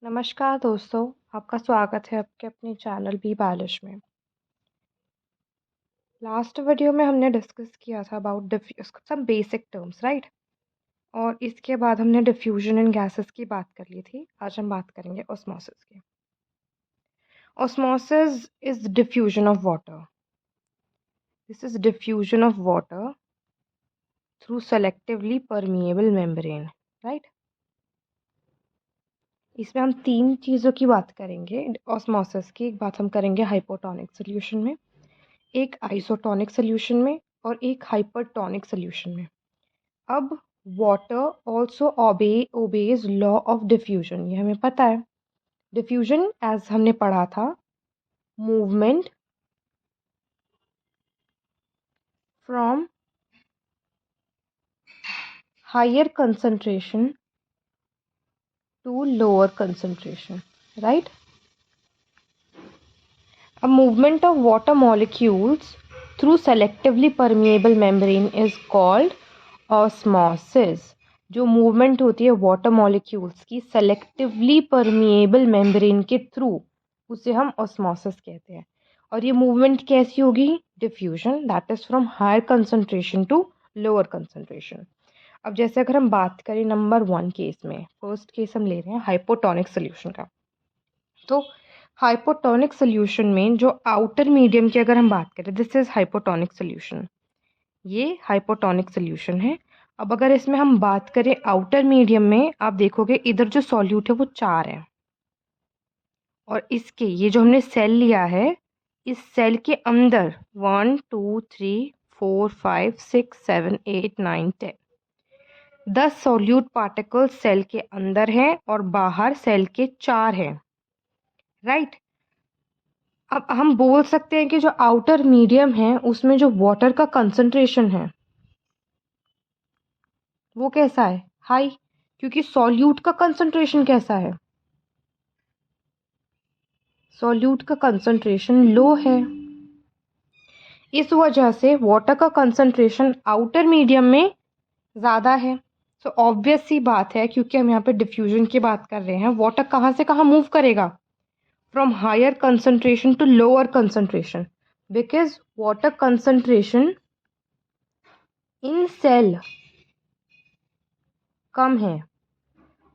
नमस्कार दोस्तों, आपका स्वागत है आपके अपने चैनल बी बालिश में। लास्ट वीडियो में हमने डिस्कस किया था about some basic terms, right? और इसके बाद हमने डिफ्यूजन इन गैसेस की बात कर ली थी। आज हम बात करेंगे ऑस्मोसिस की। Osmosis is diffusion of water. This is diffusion of water through selectively permeable membrane, right? इसमें हम तीन चीज़ों की बात करेंगे ऑस्मोसिस की। एक बात हम करेंगे हाइपोटोनिक सोल्यूशन में, एक आइसोटोनिक सोल्यूशन में और एक हाइपरटोनिक सोल्यूशन में। अब water also obeys law of diffusion, ये हमें पता है। डिफ्यूजन एज हमने पढ़ा था, movement from higher concentration to lower concentration, right? A movement of water molecules through selectively permeable membrane is called osmosis. जो मूवमेंट होती है वाटर मॉलिक्यूल्स की सेलेक्टिवली परमिएबल मेम्ब्रेन के थ्रू, उसे हम ऑस्मोसिस कहते हैं। और ये मूवमेंट कैसी होगी? Diffusion, that is from higher concentration to lower concentration. अब जैसे अगर हम बात करें नंबर 1 केस में, फर्स्ट केस हम ले रहे हैं हाइपोटोनिक सोल्यूशन का। तो हाइपोटोनिक सोल्यूशन में जो आउटर मीडियम की अगर हम बात करें, दिस इज हाइपोटोनिक सोल्यूशन, ये हाइपोटोनिक सोल्यूशन है। अब अगर इसमें हम बात करें आउटर मीडियम में, आप देखोगे इधर जो सॉल्यूट है वो 4 है, और इसके ये जो हमने सेल लिया है, इस सेल के अंदर 1 2 3 4 5 6 7 8 9 10 10 सॉल्यूट पार्टिकल्स सेल के अंदर हैं और बाहर सेल के 4 हैं, राइट? अब हम बोल सकते हैं कि जो आउटर मीडियम है उसमें जो वाटर का कंसंट्रेशन है वो कैसा है? हाई, क्योंकि सॉल्यूट का कंसंट्रेशन कैसा है? सॉल्यूट का कंसंट्रेशन लो है। इस वजह से वाटर का कंसंट्रेशन आउटर मीडियम में ज़्यादा है। सो ऑब्वियस सी बात है, क्योंकि हम यहाँ पे डिफ्यूजन की बात कर रहे हैं, वाटर कहाँ से कहाँ मूव करेगा? From higher concentration to lower concentration, because water concentration in cell कम है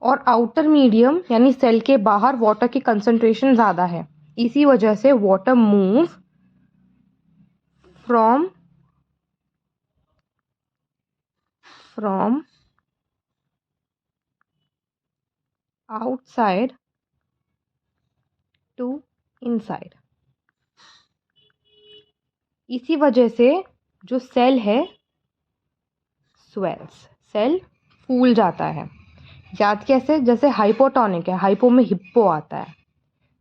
और आउटर मीडियम यानी सेल के बाहर वाटर की कंसंट्रेशन ज़्यादा है। इसी वजह से water move from outside to inside. इसी वजह से जो सेल है स्वेल्स, सेल फूल जाता है। याद कैसे? जैसे हाइपोटोनिक है, हाइपो में हिप्पो आता है,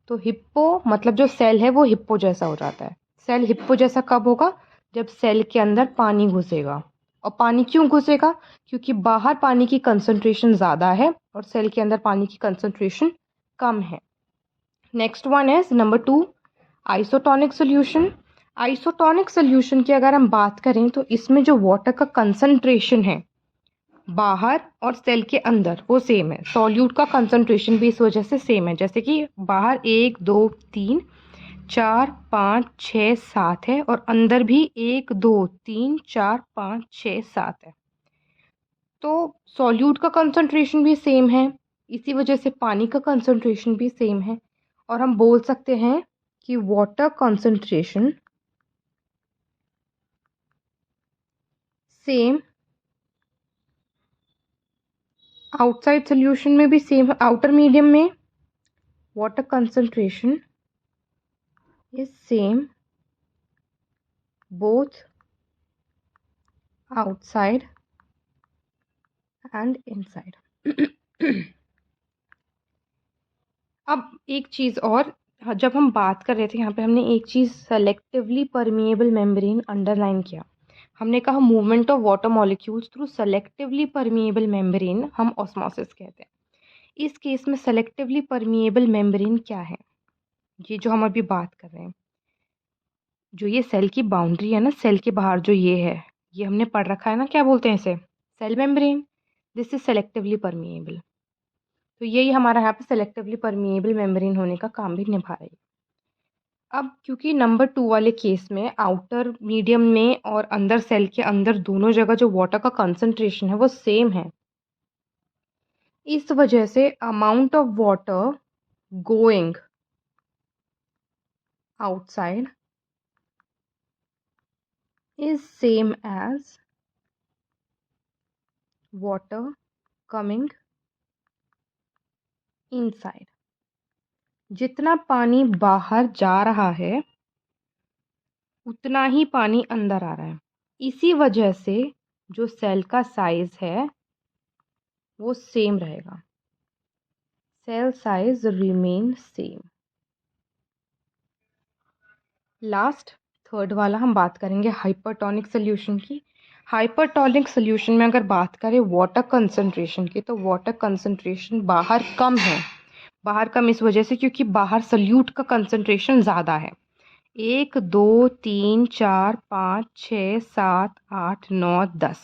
तो हिप्पो मतलब जो सेल है वो हिप्पो जैसा हो जाता है। सेल हिप्पो जैसा कब होगा? जब सेल के अंदर पानी घुसेगा। और पानी क्यों घुसेगा? क्योंकि बाहर पानी की कंसंट्रेशन ज़्यादा है और सेल के अंदर पानी की कंसंट्रेशन कम है। Next one is number 2, isotonic solution. Isotonic solution की अगर हम बात करें तो इसमें जो वाटर का कंसंट्रेशन है बाहर और सेल के अंदर वो सेम है। सॉल्यूट का कंसंट्रेशन भी इस वजह से सेम है, जैसे कि बाहर 1 2 3 4 5 6 7 है और अंदर भी 1 2 3 4 5 6 7 है। तो सॉल्यूट का कंसंट्रेशन भी सेम है, इसी वजह से पानी का कंसंट्रेशन भी सेम है। और हम बोल सकते हैं कि water concentration same outside solution में भी सेम है। आउटर मीडियम में water concentration is same both outside and inside. अब एक चीज़ और, जब हम बात कर रहे थे यहाँ पे हमने एक चीज़ सेलेक्टिवली परमिएबल मेम्ब्रेन अंडरलाइन किया। हमने कहा movement of water molecules through selectively permeable membrane हम ऑस्मोसिस कहते हैं। इस केस में सेलेक्टिवली परमिएबल मेम्ब्रेन क्या है? ये जो हम अभी बात कर रहे हैं, जो ये सेल की बाउंड्री है ना, सेल के बाहर जो ये है, ये हमने पढ़ रखा है ना, क्या बोलते हैं इसे? Cell membrane. This is selectively permeable. तो यही हमारा यहाँ पे सेलेक्टिवली परमिएबल मेम्ब्रेन होने का काम भी निभा रही है। अब क्योंकि नंबर 2 वाले केस में आउटर मीडियम में और अंदर सेल के अंदर दोनों जगह जो वाटर का कंसंट्रेशन है वो सेम है, इस वजह से amount of water going outside is same as water coming inside. जितना पानी बाहर जा रहा है उतना ही पानी अंदर आ रहा है। इसी वजह से जो सेल का साइज है वो सेम रहेगा। Cell size remain same. Last third वाला हम बात करेंगे हाइपरटोनिक सोल्यूशन की। हाइपरटोनिक सोल्यूशन में अगर बात करें वाटर कंसंट्रेशन की, तो वाटर कंसंट्रेशन बाहर कम है। बाहर कम इस वजह से क्योंकि बाहर सोल्यूट का कंसंट्रेशन ज़्यादा है। 1 2 3 4 5 6 7 8 9 10,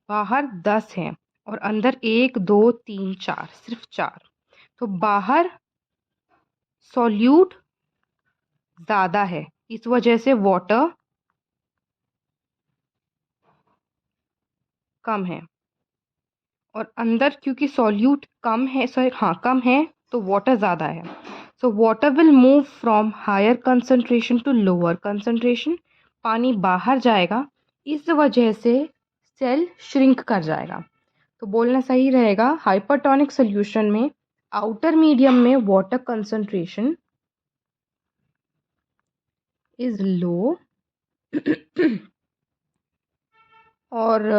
बाहर 10 हैं और अंदर 1 2 3 4, सिर्फ 4। तो बाहर सोल्यूट ज़्यादा है, इस वजह से वाटर कम है। और अंदर क्योंकि सॉल्यूट कम है, कम है, तो वाटर ज़्यादा है। So water will move from higher concentration to lower concentration. पानी बाहर जाएगा, इस वजह से सेल श्रिंक कर जाएगा। तो बोलना सही रहेगा, हाइपरटोनिक सोल्यूशन में आउटर मीडियम में वाटर कंसंट्रेशन इज लो और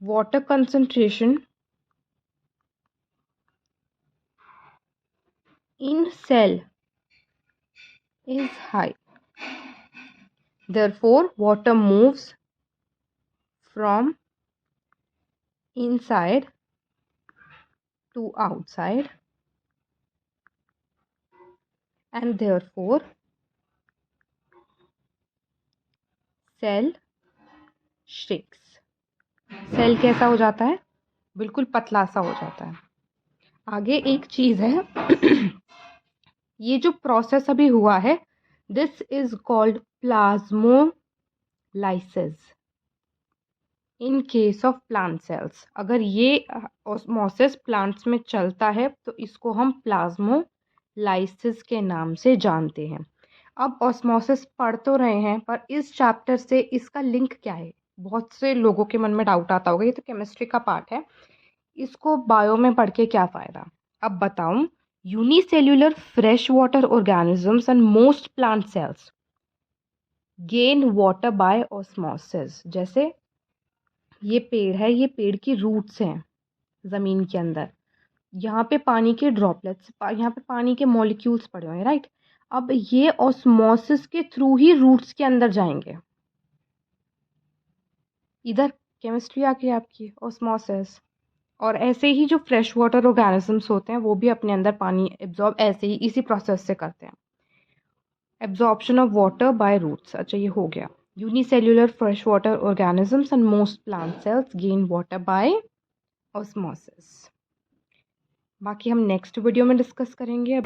water concentration in cell is high. Therefore, water moves from inside to outside, and therefore cell shrinks. Cell कैसा हो जाता है? बिल्कुल पतला सा हो जाता है। आगे एक चीज़ है ये जो प्रोसेस अभी हुआ है, this is called plasmolysis in case of plant cells. अगर ये ऑस्मोसिस प्लांट्स में चलता है तो इसको हम प्लाज्मोलाइसिस के नाम से जानते हैं। अब ऑस्मोसिस पढ़ तो रहे हैं, पर इस चैप्टर से इसका लिंक क्या है? बहुत से लोगों के मन में डाउट आता होगा, ये तो केमिस्ट्री का पार्ट है, इसको बायो में पढ़ के क्या फ़ायदा? अब बताऊं, unicellular fresh water organisms and most plant cells gain water by osmosis. जैसे ये पेड़ है, ये पेड़ की रूट्स हैं ज़मीन के अंदर, यहाँ पे पानी के ड्रॉपलेट्स, यहाँ पे पानी के मॉलिक्यूल्स पड़े हुए हैं, राइट। अब ये ऑस्मोसिस के थ्रू ही रूट्स के अंदर जाएंगे। इधर केमिस्ट्री आ गई आपकी, ऑस्मोसिस। और ऐसे ही जो फ्रेश वाटर ऑर्गेनिजम्स होते हैं वो भी अपने अंदर पानी एब्जॉर्ब ऐसे ही इसी प्रोसेस से करते हैं, absorption of water by roots. अच्छा, ये हो गया। Unicellular fresh water organisms and most plant cells gain water by osmosis. बाकी हम नेक्स्ट वीडियो में डिस्कस करेंगे।